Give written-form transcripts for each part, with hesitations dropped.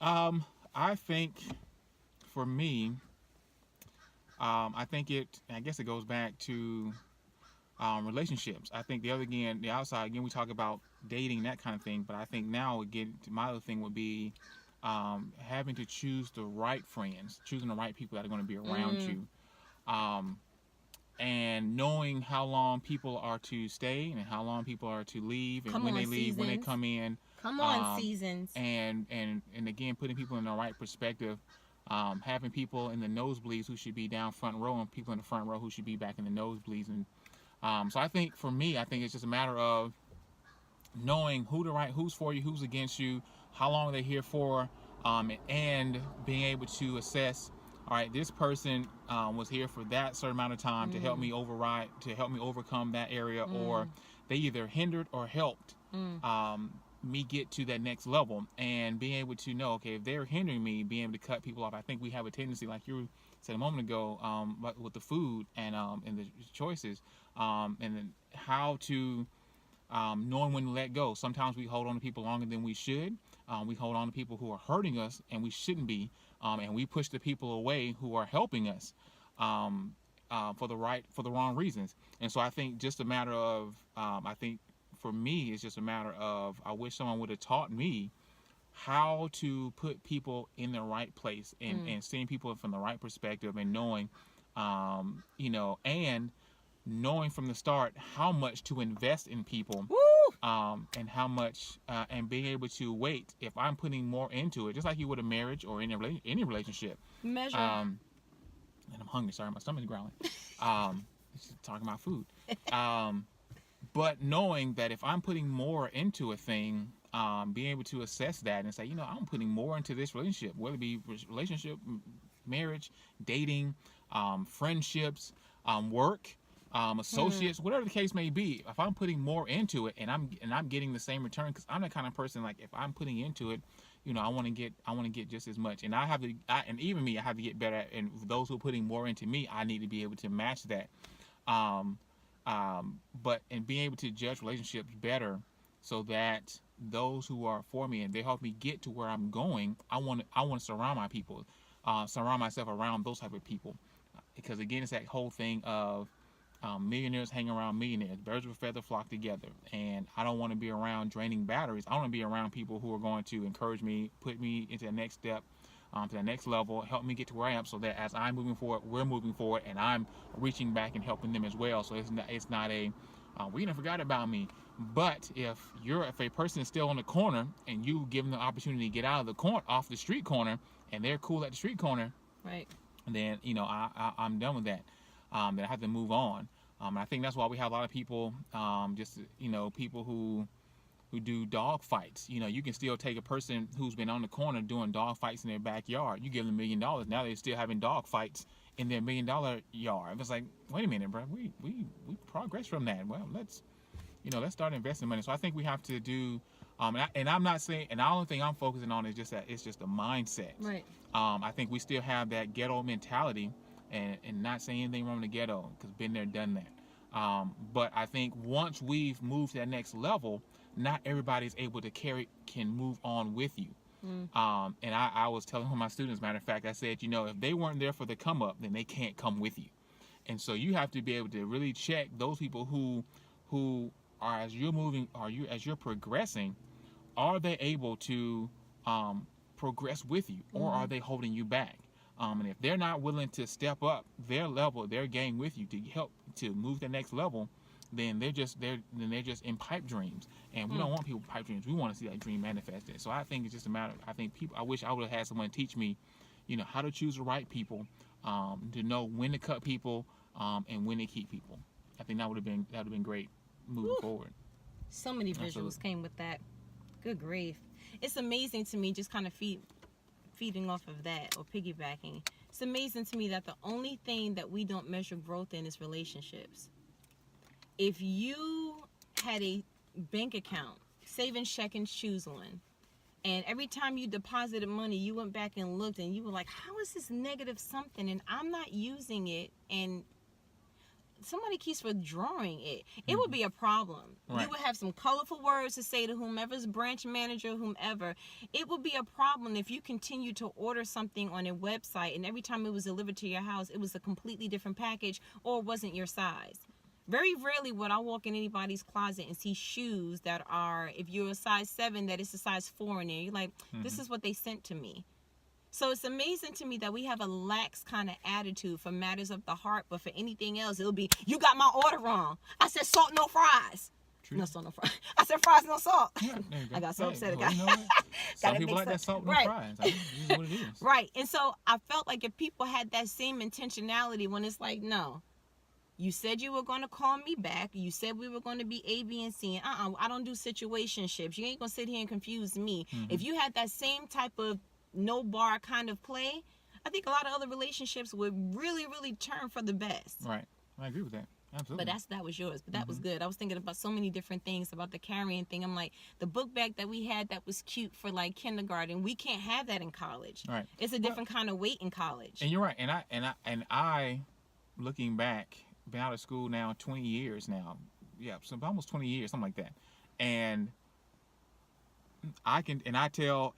I think for me, I think I guess it goes back to relationships. I think the other again, the outside again, we talk about dating that kind of thing, but I think now again, my other thing would be having to choose the right friends, choosing the right people that are going to be around Mm. you, um, and knowing how long people are to stay and how long people are to leave, and Come when on, they leave, when they seasons. come in, Come on, um, seasons. and again, putting people in the right perspective. Having people in the nosebleeds who should be down front row and people in the front row who should be back in the nosebleeds, and so I think for me, I think it's just a matter of knowing who's for you, who's against you, how long they're here for, and being able to assess. All right, this person was here for that certain amount of time to help Mm. me to help me overcome that area, or Mm. they either hindered or helped Mm. um, me get to that next level. And being able to know, okay, if they're hindering me, being able to cut people off. I think we have a tendency, like you said a moment ago, with the food and the choices, and then how to knowing when to let go. Sometimes we hold on to people longer than we should. We hold on to people who are hurting us and we shouldn't be, and we push the people away who are helping us um, for the wrong reasons. And so I think just a matter of I think for me it's just a matter of I wish someone would have taught me how to put people in the right place Mm. and seeing people from the right perspective and knowing and knowing from the start how much to invest in people, Woo! and how much and being able to wait if I'm putting more into it, just like you would a marriage or any relationship. Measure. Um, and I'm hungry. Sorry, my stomach's growling. Um, just talking about food. Um, but knowing that if I'm putting more into a thing, being able to assess that and say, I'm putting more into this relationship, whether it be relationship, marriage, dating, friendships, work, Hmm. associates, whatever the case may be. If I'm putting more into it and I'm getting the same return, because I'm the kind of person like if I'm putting into it, I want to get just as much, and and even me, I have to get better at. And those who are putting more into me, I need to be able to match that. Um, but and being able to judge relationships better so that those who are for me and they help me get to where I'm going, I want to surround myself around those type of people, because again, it's that whole thing of millionaires hang around millionaires. Birds of a feather flock together. And I don't want to be around draining batteries. I want to be around people who are going to encourage me, put me into the next step, to the next level, help me get to where I am, so that as I'm moving forward, we're moving forward, and I'm reaching back and helping them as well. So it's not a we didn't forgot about me. But if a person is still on the corner and you give them the opportunity to get out of the corner, off the street corner, and they're cool at the street corner, Right. then I'm done with that. Then I have to move on. And I think that's why we have a lot of people, just people who do dog fights. You can still take a person who's been on the corner doing dog fights in their backyard. You give them $1 million. Now they're still having dog fights in their $1 million yard. It's like, wait a minute, bro. We progress from that. Well, let's start investing money. So I think we have to do. And I'm not saying, and the only thing I'm focusing on is just that it's just a mindset. Right. I think we still have that ghetto mentality, and not saying anything wrong with the ghetto, because been there, done that. But I think once we've moved to that next level, not everybody's able to can move on with you. Mm. And I was telling my students, matter of fact, I said, if they weren't there for the come up, then they can't come with you. And so you have to be able to really check those people who are, as you're moving, as you're progressing, are they able to progress with you, or are Mm. they holding you back? And if they're not willing to step up their level, their game with you to help to move to the next level, then they're just in pipe dreams, and we Mm. don't want people pipe dreams. We want to see that dream manifested. So I think it's just a matter. I think people. I wish I would have had someone teach me, how to choose the right people, to know when to cut people, and when to keep people. I think that would have been great moving Woo. forward. So many visuals Absolutely. came with that. Good grief. It's amazing to me, just kind of feeding off of that or piggybacking. It's amazing to me that the only thing that we don't measure growth in is relationships. If you had a bank account, savings, check, and choose one, and every time you deposited money, you went back and looked and you were like, how is this negative something? And I'm not using it. And somebody keeps withdrawing it, it would be a problem. Right. You would have some colorful words to say to whomever's branch manager, whomever. It would be a problem if you continue to order something on a website and every time it was delivered to your house, it was a completely different package or wasn't your size. Very rarely would I walk in anybody's closet and see shoes that are, if you're a size 7, that it's a size 4 in there. You're like, this is what they sent to me. So it's amazing to me that we have a lax kind of attitude for matters of the heart, but for anything else, it'll be, you got my order wrong. I said salt, no fries. True. No salt, no fries. I said fries, no salt. Yeah, there you go. I got so upset. Well, you know what? Some people like that salt and Right. fries. I mean, it is what it is. Right. And so I felt like if people had that same intentionality when it's like, no, you said you were going to call me back. You said we were going to be A, B, and C. And I don't do situationships. You ain't going to sit here and confuse me. If you had that same type of no bar kind of play, I think a lot of other relationships would really, really turn for the best. Right. I agree with that. Absolutely. But that was yours. But that was good. I was thinking about so many different things about the carrying thing. I'm like, the book bag that we had that was cute for like kindergarten, we can't have that in college. Right. It's a different kind of weight in college. And you're right. And I, looking back, been out of school now 20 years now. Yeah, so almost 20 years, something like that. And I tell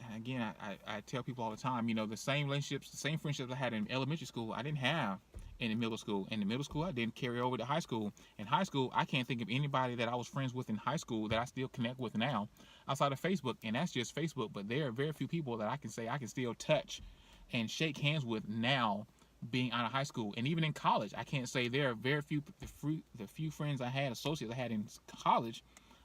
people all the time, you know, the same relationships, the same friendships I had in elementary school, I didn't have in the middle school. In the middle school, I didn't carry over to high school. In high school, I can't think of anybody that I was friends with in high school that I still connect with now outside of Facebook. And that's just Facebook. But there are very few people that I can say I can still touch and shake hands with now being out of high school. And even in college, I can't say there are very few, the few friends I had, associates I had in college,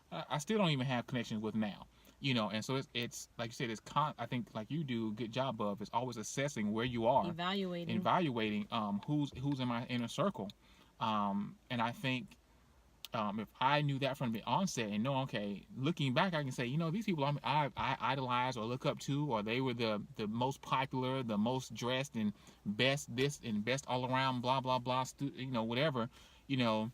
I still don't even have connections with now. You know, and so it's like you said, I think like you do a good job of, is always assessing where you are, evaluating who's in my inner circle, and I think if I knew that from the onset and know, okay, looking back, I can say, you know, these people I idolize or look up to, or they were the most popular, the most dressed and best this and best all around, blah blah blah, you know, whatever, you know,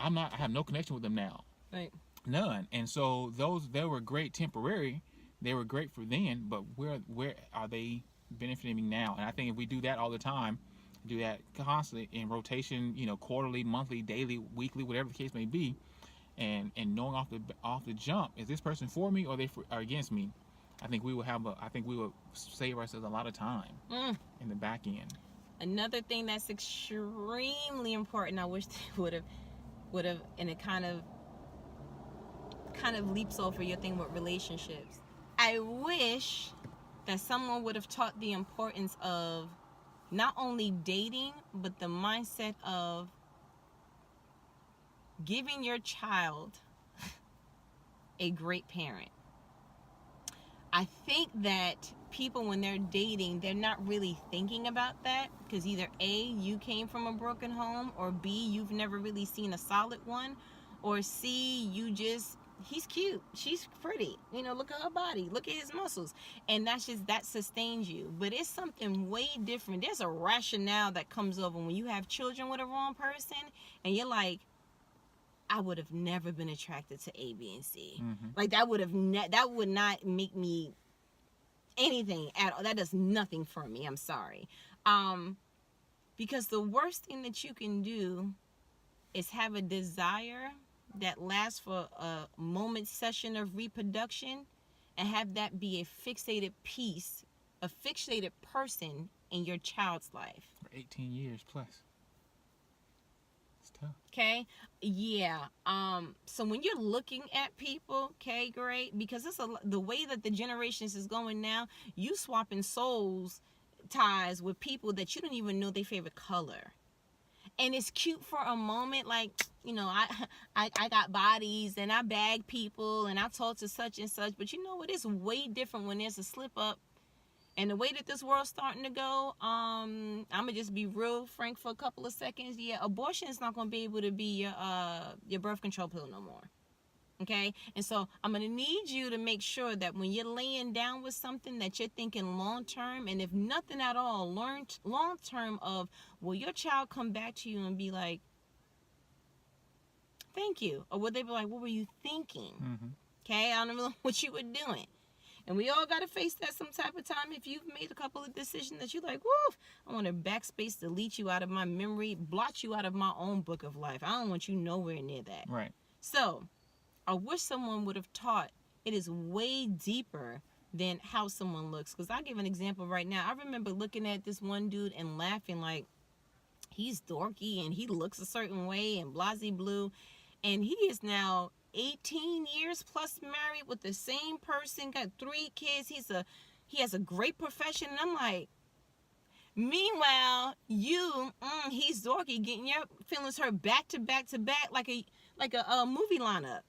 I have no connection with them now. Right. None. And so they were great temporary. They were great for then, but where are they benefiting me now? And I think if we do that all the time, do that constantly in rotation, you know, quarterly, monthly, daily, weekly, whatever the case may be, and knowing off the jump, is this person for me or are against me? I think we will save ourselves a lot of time in the back end. Another thing that's extremely important, I wish they would have, and it kind of leaps over your thing with relationships. I wish that someone would have taught the importance of not only dating, but the mindset of giving your child a great parent. I think that people, when they're dating, they're not really thinking about that, because either A, you came from a broken home, or B, you've never really seen a solid one, or C, he's cute, she's pretty, you know, look at her body, look at his muscles, and that sustains you. But it's something way different. There's a rationale that comes over when you have children with a wrong person, and you're like, I would have never been attracted to A, B, and C. Like that would not make me anything at all. That does nothing for me. I'm sorry. Because the worst thing that you can do is have a desire that lasts for a moment session of reproduction and have that be a fixated piece, a fixated person in your child's life. For 18 years plus. It's tough. Okay? Yeah. So when you're looking at people, okay, great, because the way that the generations is going now, you swapping souls ties with people that you don't even know their favorite color. And it's cute for a moment, like, you know, I got bodies and I bag people and I talk to such and such. But you know what? It's way different when there's a slip up. And the way that this world's starting to go, I'm going to just be real frank for a couple of seconds. Yeah, abortion is not going to be able to be your birth control pill no more. Okay? And so I'm going to need you to make sure that when you're laying down with something that you're thinking long-term, and if nothing at all, learn long-term of, will your child come back to you and be like, thank you? Or will they be like, what were you thinking? Okay? I don't know what you were doing. And we all got to face that some type of time. If you've made a couple of decisions that you're like, woof, I want to backspace, delete you out of my memory, blot you out of my own book of life. I don't want you nowhere near that. Right. So I wish someone would have taught it is way deeper than how someone looks. Because I'll give an example right now. I remember looking at this one dude and laughing like, he's dorky and he looks a certain way and blasey blue. And he is now 18 years plus married with the same person, got 3 kids. He has a great profession. And I'm like, meanwhile, he's dorky, getting your feelings hurt back to back to back like a movie lineup.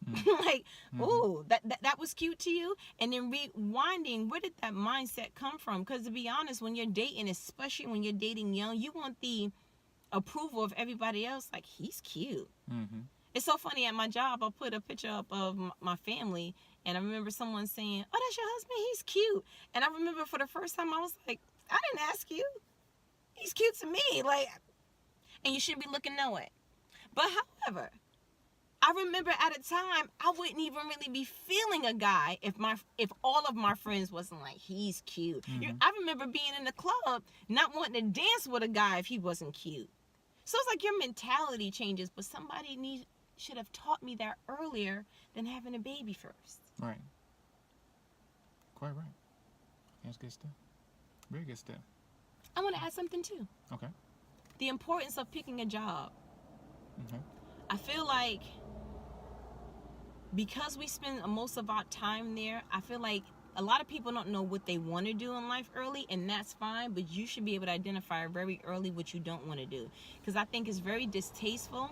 Like, ooh, that was cute to you. And then rewinding, where did that mindset come from? Because to be honest, when you're dating, especially when you're dating young, you want the approval of everybody else. Like, he's cute. It's so funny, at my job I'll put a picture up of my family, and I remember someone saying, oh, that's your husband, he's cute. And I remember for the first time I was like, I didn't ask you, he's cute to me. Like, and you shouldn't be looking no way. But however, I remember at a time I wouldn't even really be feeling a guy if all of my friends wasn't like, he's cute. I remember being in the club not wanting to dance with a guy if he wasn't cute. So it's like your mentality changes, but somebody should have taught me that earlier than having a baby first. Right. Quite right. That's good stuff. Very good stuff. I want to add something too. Okay. The importance of picking a job. Okay. I feel like because we spend most of our time there, I feel like a lot of people don't know what they want to do in life early, and that's fine, but you should be able to identify very early what you don't want to do. Because I think it's very distasteful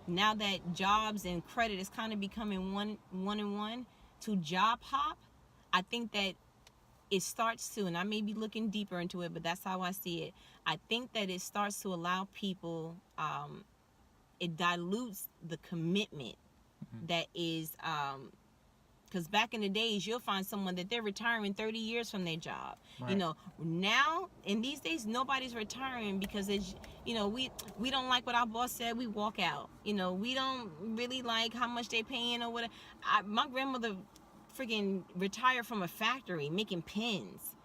now that jobs and credit is kind of becoming one and one to job hop. I think that it starts to, and I may be looking deeper into it, but that's how I see it. I think that it starts to allow people, it dilutes the commitment that is, because back in the days, you'll find someone that they're retiring 30 years from their job. Right. You know, now, in these days, nobody's retiring because, it's, you know, we don't like what our boss said, we walk out. You know, we don't really like how much they're paying or whatever. My grandmother freaking retired from a factory making pens.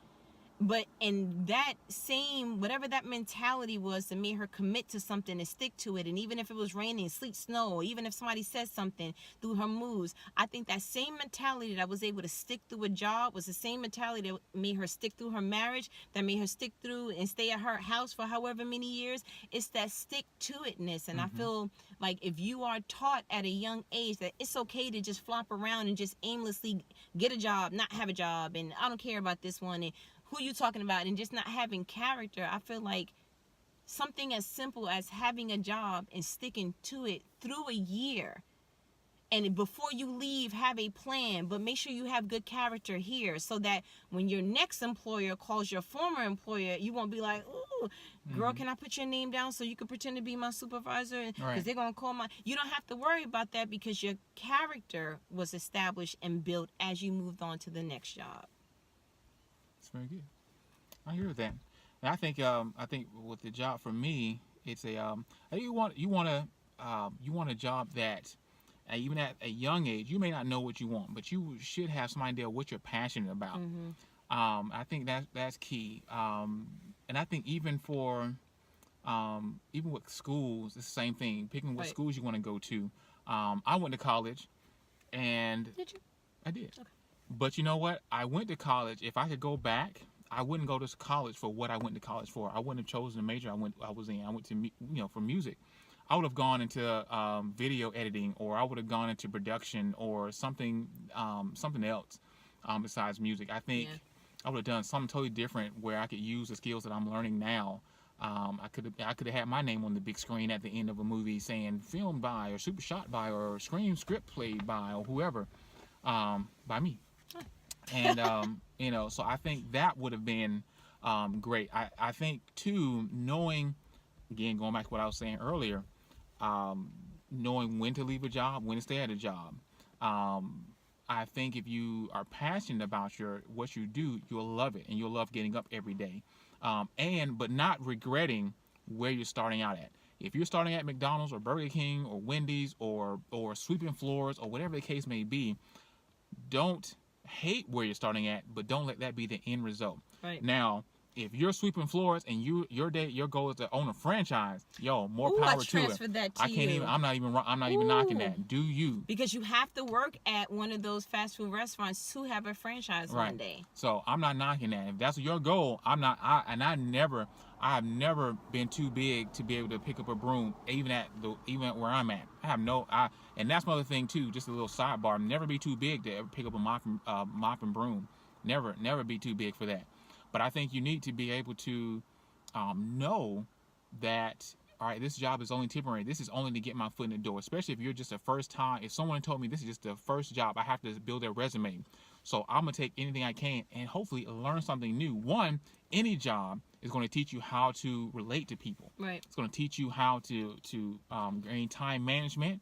But in that same, whatever that mentality was that made her commit to something and stick to it, and even if it was raining, sleet, snow, or even if somebody said something through her moves, I think that same mentality that was able to stick through a job was the same mentality that made her stick through her marriage, that made her stick through and stay at her house for however many years. It's that stick-to-itness. And I feel like if you are taught at a young age that it's okay to just flop around and just aimlessly get a job, not have a job, and I don't care about this one, and who you talking about, and just not having character, I feel like something as simple as having a job and sticking to it through a year, and before you leave, have a plan, but make sure you have good character here so that when your next employer calls your former employer, you won't be like, ooh, girl, can I put your name down so you can pretend to be my supervisor? Because they're going to call you don't have to worry about that because your character was established and built as you moved on to the next job. Very good. I hear that. And I think with the job for me, it's you want a job that even at a young age, you may not know what you want, but you should have some idea what you're passionate about. I think that's key. And I think even with schools, it's the same thing. Picking what schools you want to go to. I went to college, and did you? I did. Okay. But you know what? I went to college. If I could go back, I wouldn't go to college for what I went to college for. I wouldn't have chosen the major I was in. I went to for music. I would have gone into video editing, or I would have gone into production, or something else besides music. I think I would have done something totally different where I could use the skills that I'm learning now. I could have had my name on the big screen at the end of a movie saying filmed by, or super shot by, or screen script played by, or whoever, by me. And so I think that would have been great. I think too, knowing, again, going back to what I was saying earlier, knowing when to leave a job, when to stay at a job. I think if you are passionate about what you do, you'll love it, and you'll love getting up every day, but not regretting where you're starting out at. If you're starting at McDonald's or Burger King or Wendy's or sweeping floors or whatever the case may be, don't hate where you're starting at, but don't let that be the end result. Right. Now, if you're sweeping floors and your goal is to own a franchise, more Ooh, power I to it. transferred that to I can't you. even. I'm not even knocking that. Do you? Because you have to work at one of those fast food restaurants to have a franchise one day. So I'm not knocking that. If that's your goal, I'm not. I have never been too big to be able to pick up a broom, even at where I'm at. And that's another thing too. Just a little sidebar. Never be too big to ever pick up a mop and broom. Never be too big for that. But I think you need to be able to know that, all right, this job is only temporary. This is only to get my foot in the door, especially if you're just a first time. If someone told me this is just the first job, I have to build their resume. So I'm going to take anything I can and hopefully learn something new. One, any job is going to teach you how to relate to people. Right. It's going to teach you how to gain time management,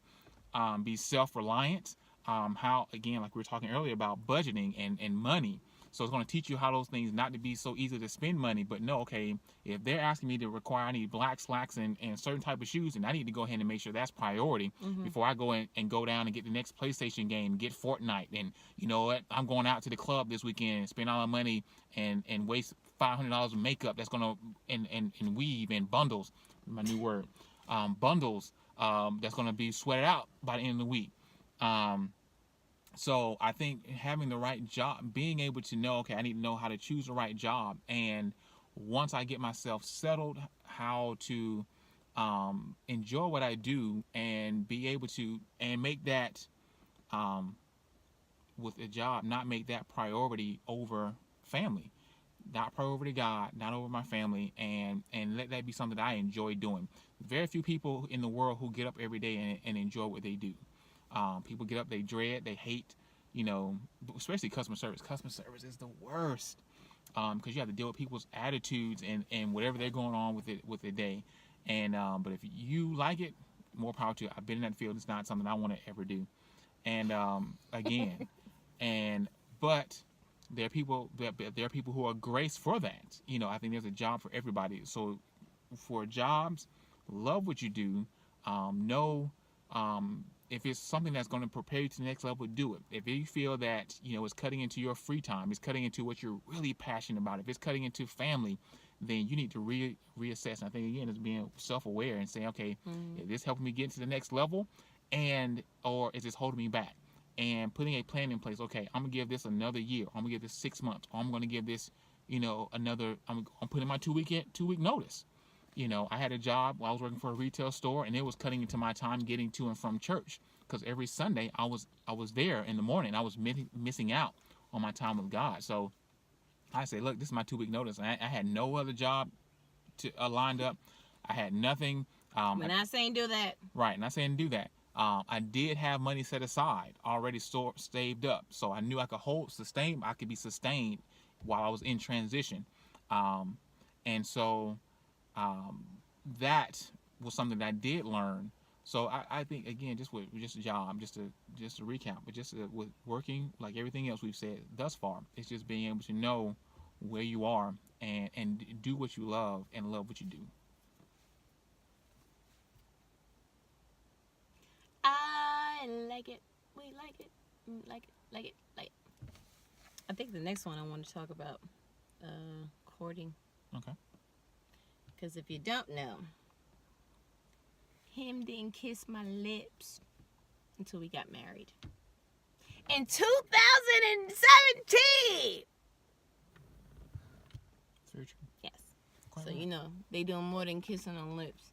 be self-reliant, how, again, like we were talking earlier about budgeting and money. So it's going to teach you how those things, not to be so easy to spend money, but no, okay, if they're asking me to require, I need black slacks and certain type of shoes, and I need to go ahead and make sure that's priority before I go in and go down and get the next PlayStation game, get Fortnite, and you know what, I'm going out to the club this weekend and spend all my money and waste $500 of makeup that's going to, and weave and bundles, my new word, bundles that's going to be sweated out by the end of the week. So I think having the right job, being able to know, okay, I need to know how to choose the right job. And once I get myself settled, how to enjoy what I do and be able to, and make that, with a job, not make that priority over family, not priority God, not over my family, and let that be something that I enjoy doing. Very few people in the world who get up every day and enjoy what they do. People get up, they dread, they hate, especially customer service. Customer service is the worst because you have to deal with people's attitudes and whatever they're going on with their day. And but if you like it, more power to you. I've been in that field. It's not something I want to ever do. And again, but there are people who are graced for that. I think there's a job for everybody. So for jobs, love what you do. Know. If it's something that's going to prepare you to the next level, do it. If you feel that, it's cutting into your free time, it's cutting into what you're really passionate about, if it's cutting into family, then you need to reassess. And I think, again, it's being self-aware and saying, okay, is this helping me get to the next level, or is this holding me back? And putting a plan in place. Okay, I'm going to give this another year. I'm going to give this 6 months. Or I'm going to give this, another, I'm putting my 2 week notice. I had a job while I was working for a retail store, and it was cutting into my time getting to and from church, because every Sunday I was there in the morning. I was missing out on my time with God. So I said, look, this is my 2 week notice. I had no other job lined up. I had nothing. We're not saying do that. Right, not saying do that. I did have money set aside, already saved up, so I knew I could be sustained while I was in transition, and so. That was something that I did learn. So I think, again, just a job, just to recap, but with working, like everything else we've said thus far, it's just being able to know where you are and do what you love and love what you do. I like it. We like it. Like it. I think the next one I want to talk about, courting. Okay. Because if you don't know, him didn't kiss my lips until we got married. In 2017! Very true. Yes. Quite So, right. they doing more than kissing on lips.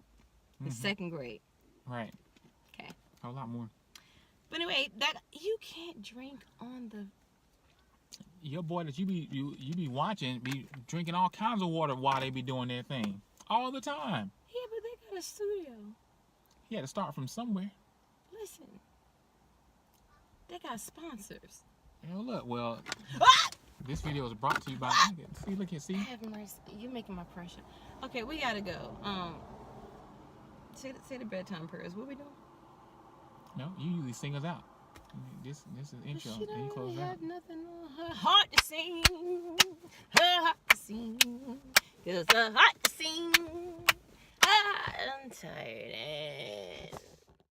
In second grade. Right. Okay. A lot more. But anyway, that you can't drink on the... Your boy that you be watching be drinking all kinds of water while they be doing their thing. All the time. Yeah, but they got a studio. He had to start from somewhere. Listen. They got sponsors. Look, well, this video is brought to you by... See? Have mercy. You're making my pressure. Okay, we gotta go. Say the bedtime prayers. What we doing? No, you usually sing us out. This is intro. She And you don't close really out. have nothing on her heart to sing. Her heart to sing. Cause her heart to sing. I'm tired.